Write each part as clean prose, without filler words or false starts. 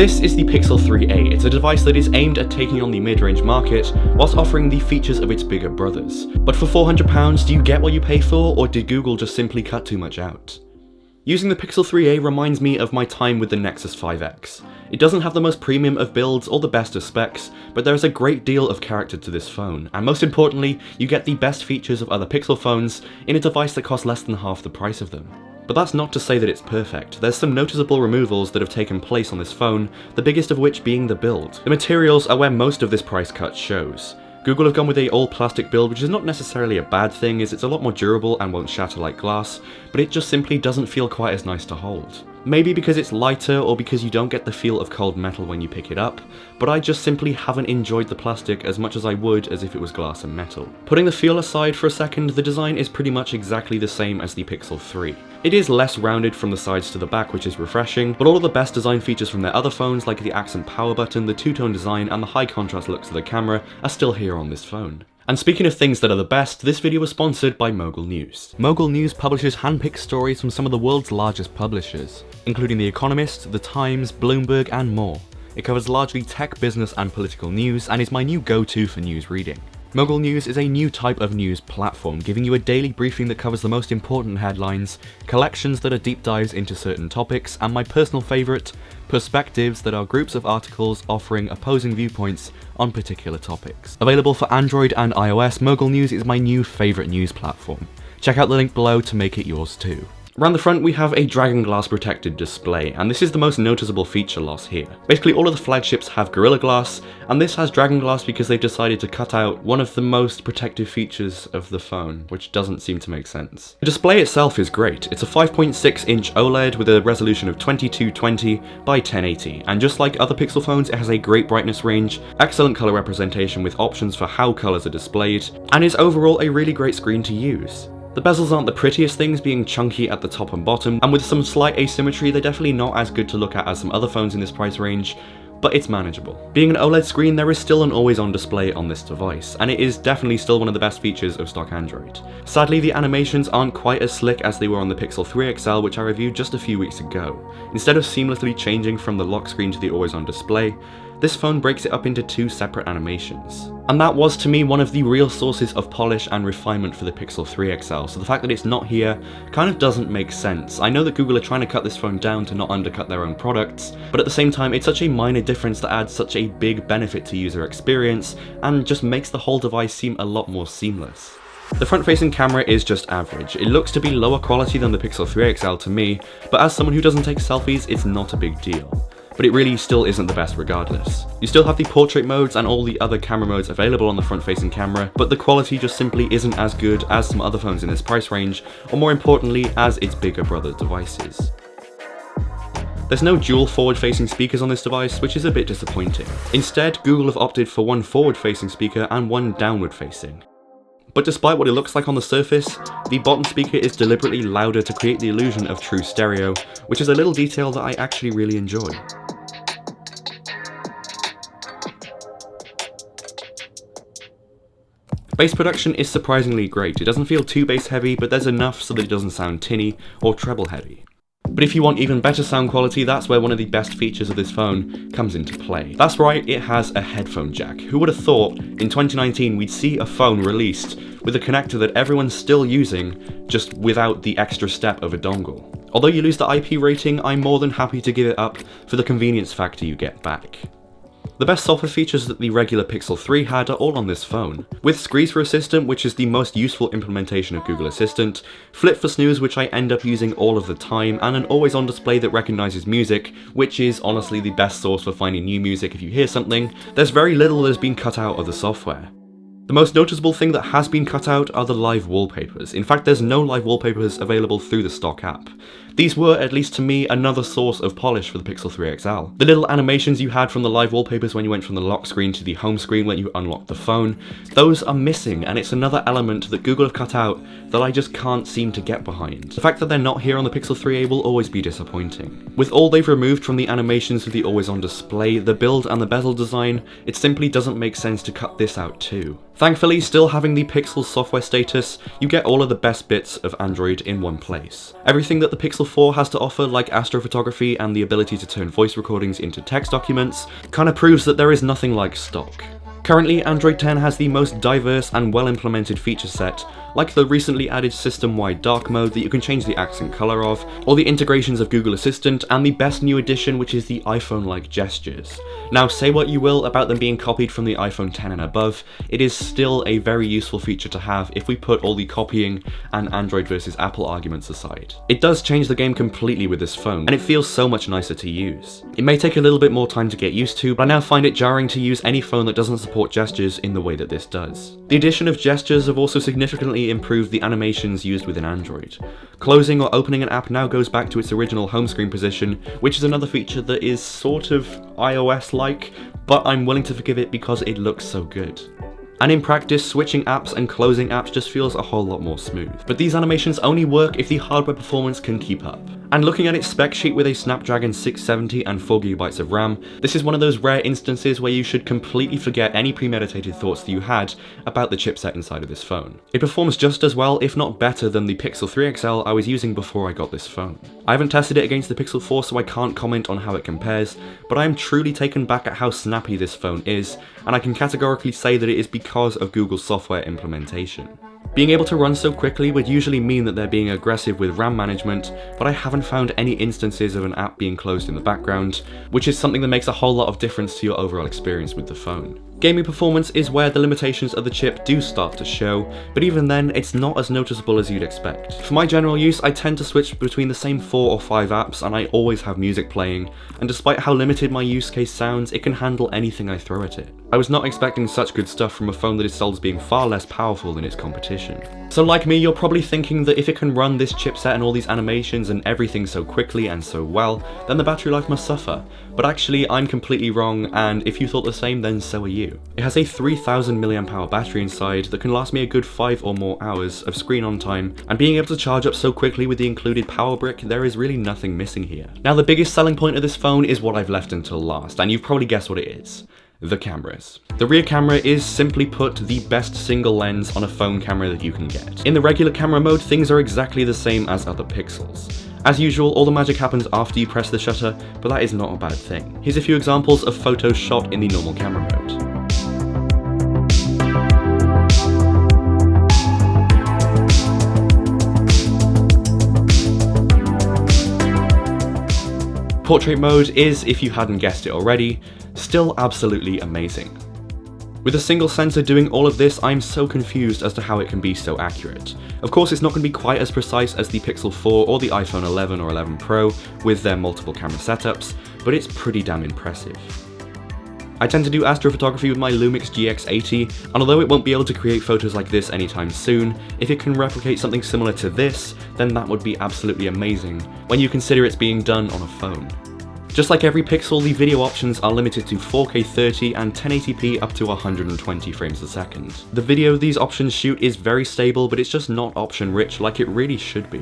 This is the Pixel 3a. It's a device that is aimed at taking on the mid-range market whilst offering the features of its bigger brothers. But for £400, do you get what you pay for, or did Google just simply cut too much out? Using the Pixel 3a reminds me of my time with the Nexus 5X. It doesn't have the most premium of builds or the best of specs, but there is a great deal of character to this phone, and most importantly, you get the best features of other Pixel phones in a device that costs less than half the price of them. But that's not to say that it's perfect. There's some noticeable removals that have taken place on this phone, the biggest of which being the build. The materials are where most of this price cut shows. Google have gone with a all-plastic build, which is not necessarily a bad thing, as it's a lot more durable and won't shatter like glass, but it just simply doesn't feel quite as nice to hold. Maybe because it's lighter or because you don't get the feel of cold metal when you pick it up, but I just simply haven't enjoyed the plastic as much as I would as if it was glass and metal. Putting the feel aside for a second, the design is pretty much exactly the same as the Pixel 3. It is less rounded from the sides to the back, which is refreshing, but all of the best design features from their other phones like the accent power button, the two-tone design, and the high contrast looks of the camera are still here on this phone. And speaking of things that are the best, this video was sponsored by Mogul News. Mogul News publishes hand-picked stories from some of the world's largest publishers, including The Economist, The Times, Bloomberg, and more. It covers largely tech, business, and political news, and is my new go-to for news reading. Mogul News is a new type of news platform, giving you a daily briefing that covers the most important headlines, collections that are deep dives into certain topics, and my personal favourite, perspectives that are groups of articles offering opposing viewpoints on particular topics. Available for Android and iOS, Mogul News is my new favourite news platform. Check out the link below to make it yours too. Around the front we have a Dragon Glass protected display, and this is the most noticeable feature loss here. Basically all of the flagships have Gorilla Glass, and this has Dragon Glass because they've decided to cut out one of the most protective features of the phone, which doesn't seem to make sense. The display itself is great. It's a 5.6-inch OLED with a resolution of 2220 by 1080, and just like other Pixel phones, it has a great brightness range, excellent colour representation with options for how colours are displayed, and is overall a really great screen to use. The bezels aren't the prettiest things, being chunky at the top and bottom, and with some slight asymmetry, they're definitely not as good to look at as some other phones in this price range, but it's manageable. Being an OLED screen, there is still an always-on display on this device, and it is definitely still one of the best features of stock Android. Sadly, the animations aren't quite as slick as they were on the Pixel 3 XL, which I reviewed just a few weeks ago. Instead of seamlessly changing from the lock screen to the always-on display, this phone breaks it up into two separate animations. And that was, to me, one of the real sources of polish and refinement for the Pixel 3 XL, so the fact that it's not here kind of doesn't make sense. I know that Google are trying to cut this phone down to not undercut their own products, but at the same time, it's such a minor difference that adds such a big benefit to user experience, and just makes the whole device seem a lot more seamless. The front-facing camera is just average. It looks to be lower quality than the Pixel 3 XL to me, but as someone who doesn't take selfies, it's not a big deal. But it really still isn't the best regardless. You still have the portrait modes and all the other camera modes available on the front-facing camera, but the quality just simply isn't as good as some other phones in this price range, or more importantly, as its bigger brother devices. There's no dual forward-facing speakers on this device, which is a bit disappointing. Instead, Google have opted for one forward-facing speaker and one downward-facing. But despite what it looks like on the surface, the bottom speaker is deliberately louder to create the illusion of true stereo, which is a little detail that I actually really enjoy. Bass production is surprisingly great. It doesn't feel too bass heavy, but there's enough so that it doesn't sound tinny or treble heavy. But if you want even better sound quality, that's where one of the best features of this phone comes into play. That's right, it has a headphone jack. Who would have thought in 2019 we'd see a phone released with a connector that everyone's still using, just without the extra step of a dongle. Although you lose the IP rating, I'm more than happy to give it up for the convenience factor you get back. The best software features that the regular Pixel 3 had are all on this phone. With Squeeze for Assistant, which is the most useful implementation of Google Assistant, Flip for Snooze, which I end up using all of the time, and an always-on display that recognises music, which is honestly the best source for finding new music if you hear something, there's very little that has been cut out of the software. The most noticeable thing that has been cut out are the live wallpapers. In fact, there's no live wallpapers available through the stock app. These were, at least to me, another source of polish for the Pixel 3 XL. The little animations you had from the live wallpapers when you went from the lock screen to the home screen when you unlocked the phone, those are missing, and it's another element that Google have cut out that I just can't seem to get behind. The fact that they're not here on the Pixel 3a will always be disappointing. With all they've removed from the animations of the always-on display, the build and the bezel design, it simply doesn't make sense to cut this out too. Thankfully, still having the Pixel software status, you get all of the best bits of Android in one place. Everything that the Pixel Pixel 4 has to offer, like astrophotography and the ability to turn voice recordings into text documents, kinda proves that there is nothing like stock. Currently, Android 10 has the most diverse and well-implemented feature set, like the recently added system-wide dark mode that you can change the accent color of, or the integrations of Google Assistant, and the best new addition, which is the iPhone-like gestures. Now, say what you will about them being copied from the iPhone 10 and above, it is still a very useful feature to have if we put all the copying and Android versus Apple arguments aside. It does change the game completely with this phone, and it feels so much nicer to use. It may take a little bit more time to get used to, but I now find it jarring to use any phone that doesn't support gestures in the way that this does. The addition of gestures have also significantly improved the animations used within Android. Closing or opening an app now goes back to its original home screen position, which is another feature that is sort of iOS-like, but I'm willing to forgive it because it looks so good. And in practice, switching apps and closing apps just feels a whole lot more smooth. But these animations only work if the hardware performance can keep up. And looking at its spec sheet with a Snapdragon 670 and 4GB of RAM, this is one of those rare instances where you should completely forget any premeditated thoughts that you had about the chipset inside of this phone. It performs just as well, if not better, than the Pixel 3 XL I was using before I got this phone. I haven't tested it against the Pixel 4, so I can't comment on how it compares, but I am truly taken back at how snappy this phone is, and I can categorically say that it is because of Google's software implementation. Being able to run so quickly would usually mean that they're being aggressive with RAM management, but I haven't found any instances of an app being closed in the background, which is something that makes a whole lot of difference to your overall experience with the phone. Gaming performance is where the limitations of the chip do start to show, but even then, it's not as noticeable as you'd expect. For my general use, I tend to switch between the same 4 or 5 apps, and I always have music playing, and despite how limited my use case sounds, it can handle anything I throw at it. I was not expecting such good stuff from a phone that is sold as being far less powerful than its competition. So like me, you're probably thinking that if it can run this chipset and all these animations and everything so quickly and so well, then the battery life must suffer. But actually, I'm completely wrong, and if you thought the same, then so are you. It has a 3000 mAh battery inside that can last me a good 5 or more hours of screen on time, and being able to charge up so quickly with the included power brick, there is really nothing missing here. Now, the biggest selling point of this phone is what I've left until last, and you've probably guessed what it is. The cameras. The rear camera is, simply put, the best single lens on a phone camera that you can get. In the regular camera mode, things are exactly the same as other Pixels. As usual, all the magic happens after you press the shutter, but that is not a bad thing. Here's a few examples of photos shot in the normal camera mode. Portrait mode is, if you hadn't guessed it already, still absolutely amazing. With a single sensor doing all of this, I'm so confused as to how it can be so accurate. Of course, it's not going to be quite as precise as the Pixel 4 or the iPhone 11 or 11 Pro with their multiple camera setups, but it's pretty damn impressive. I tend to do astrophotography with my Lumix GX80, and although it won't be able to create photos like this anytime soon, if it can replicate something similar to this, then that would be absolutely amazing when you consider it's being done on a phone. Just like every Pixel, the video options are limited to 4K 30 and 1080p up to 120 frames a second. The video these options shoot is very stable, but it's just not option rich like it really should be.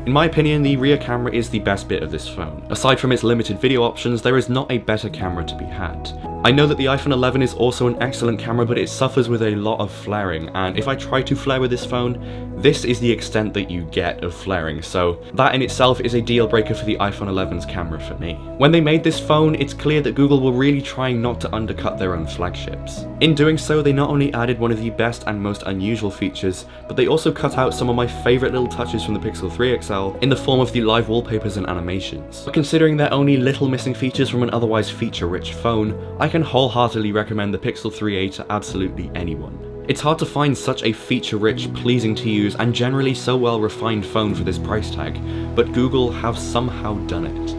In my opinion, the rear camera is the best bit of this phone. Aside from its limited video options, there is not a better camera to be had. I know that the iPhone 11 is also an excellent camera, but it suffers with a lot of flaring, and if I try to flare with this phone, this is the extent that you get of flaring, so that in itself is a deal breaker for the iPhone 11's camera for me. When they made this phone, it's clear that Google were really trying not to undercut their own flagships. In doing so, they not only added one of the best and most unusual features, but they also cut out some of my favourite little touches from the Pixel 3 XL in the form of the live wallpapers and animations. But considering there are only little missing features from an otherwise feature-rich phone, I can wholeheartedly recommend the Pixel 3a to absolutely anyone. It's hard to find such a feature-rich, pleasing to use, and generally so well-refined phone for this price tag, but Google have somehow done it.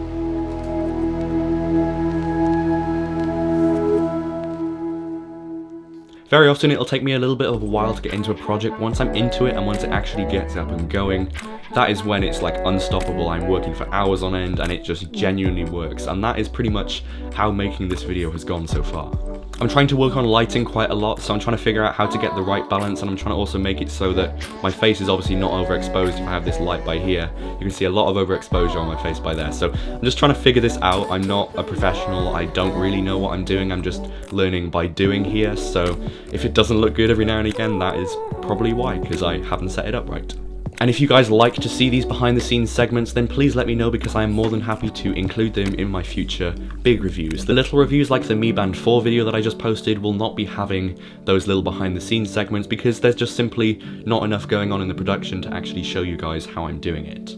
Very often it'll take me a little bit of a while to get into a project. Once I'm into it and once it actually gets up and going, that is when it's like unstoppable. I'm working for hours on end and it just genuinely works, and that is pretty much how making this video has gone so far. I'm trying to work on lighting quite a lot, so I'm trying to figure out how to get the right balance, and I'm trying to also make it so that my face is obviously not overexposed. If I have this light by here, you can see a lot of overexposure on my face by there. So I'm just trying to figure this out. I'm not a professional. I don't really know what I'm doing. I'm just learning by doing here. So if it doesn't look good every now and again, that is probably why, because I haven't set it up right. And if you guys like to see these behind the scenes segments, then please let me know, because I am more than happy to include them in my future big reviews. The little reviews like the Mi Band 4 video that I just posted will not be having those little behind the scenes segments, because there's just simply not enough going on in the production to actually show you guys how I'm doing it.